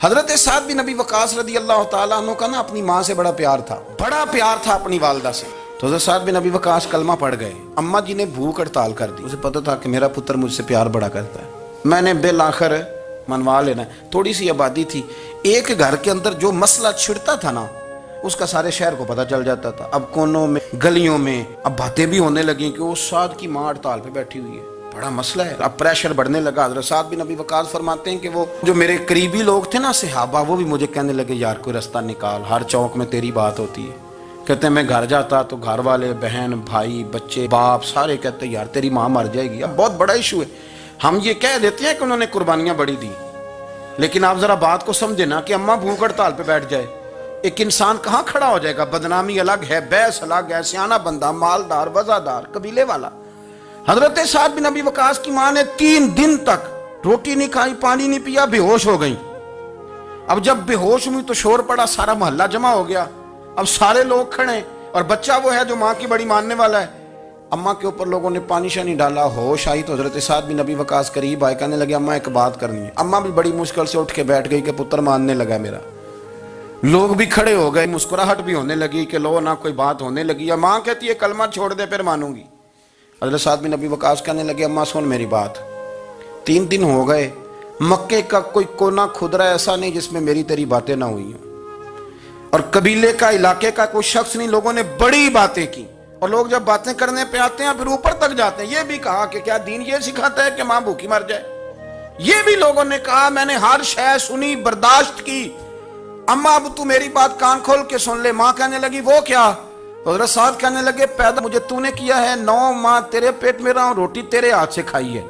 حضرت سعد بن ابی وقاص رضی اللہ تعالیٰ عنہ کا نا اپنی ماں سے بڑا پیار تھا اپنی والدہ سے. تو حضرت سعد بن ابی وقاص کلمہ پڑھ گئے. اماں جی نے بھوک ہڑتال کر دی. اسے پتہ تھا کہ میرا پتر مجھ سے پیار بڑا کرتا ہے, میں نے بالآخر منوا لینا ہے. تھوڑی سی آبادی تھی, ایک گھر کے اندر جو مسئلہ چھڑتا تھا نا اس کا سارے شہر کو پتہ چل جاتا تھا. اب کونوں میں گلیوں میں اب باتیں بھی ہونے لگیں کہ وہ سعد کی ماں ہڑتال پہ بیٹھی ہوئی ہے, بڑا مسئلہ ہے. اب پریشر بڑھنے لگا. حضرت سعد بن ابی وقاص فرماتے ہیں کہ وہ جو میرے قریبی لوگ تھے نا صحابہ, وہ بھی مجھے کہنے لگے یار کوئی رستہ نکال, ہر چوک میں تیری بات ہوتی ہے. کہتے ہیں میں گھر جاتا تو گھر والے, بہن, بھائی, بچے, باپ سارے کہتے ہیں یار تیری ماں مر جائے گی. اب بہت بڑا ایشو ہے. ہم یہ کہہ دیتے ہیں کہ انہوں نے قربانیاں بڑی دی, لیکن آپ ذرا بات کو سمجھے نا کہ اماں بھوک ہڑتال پہ بیٹھ جائے, ایک انسان کہاں کھڑا ہو جائے گا؟ بدنامی الگ ہے, بحث الگ ہے, سیانہ بندہ, مالدار, وزادار, قبیلے والا. حضرت سعد بن ابی وقاص کی ماں نے 3 دن تک روٹی نہیں کھائی, پانی نہیں پیا, بے ہوش ہو گئی. اب جب بے ہوش ہوئی تو شور پڑا, سارا محلہ جمع ہو گیا. اب سارے لوگ کھڑے اور بچہ وہ ہے جو ماں کی بڑی ماننے والا ہے. اماں کے اوپر لوگوں نے پانی شانی ڈالا, ہوش آئی تو حضرت سعد بن ابی وقاص قریب آئے, کہنے لگے اماں ایک بات کرنی ہے. اماں بھی بڑی مشکل سے اٹھ کے بیٹھ گئی کہ پتر ماننے لگا میرا. لوگ بھی کھڑے ہو گئے, مسکراہٹ بھی ہونے لگی کہ لو نہ کوئی بات ہونے لگی. ماں کہتی ہے کلمہ چھوڑ دے پھر مانوں گی. حضرت سعد بن ابی وقاص کہنے لگے اماں سن میری بات, 3 دن ہو گئے, مکے کا کوئی کونا کھدرا ایسا نہیں جس میں میری تیری باتیں نہ ہوئی ہوں, اور قبیلے کا, علاقے کا کوئی شخص نہیں. لوگوں نے بڑی باتیں کی, اور لوگ جب باتیں کرنے پہ آتے ہیں پھر اوپر تک جاتے ہیں. یہ بھی کہا کہ کیا دین یہ سکھاتا ہے کہ ماں بھوکی مر جائے؟ یہ بھی لوگوں نے کہا, میں نے ہر شے سنی, برداشت کی. اماں اب تو میری بات کان کھول کے سن لے. ماں کہنے لگی وہ کیا؟ حضرت سعد کہنے لگے پیدا مجھے تو نے کیا ہے, 9 ماہ تیرے پیٹ میں رہا ہوں, روٹی تیرے ہاتھ سے کھائی ہے,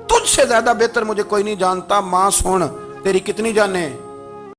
تجھ سے زیادہ بہتر مجھے کوئی نہیں جانتا. ماں سن, تیری کتنی جانیں؟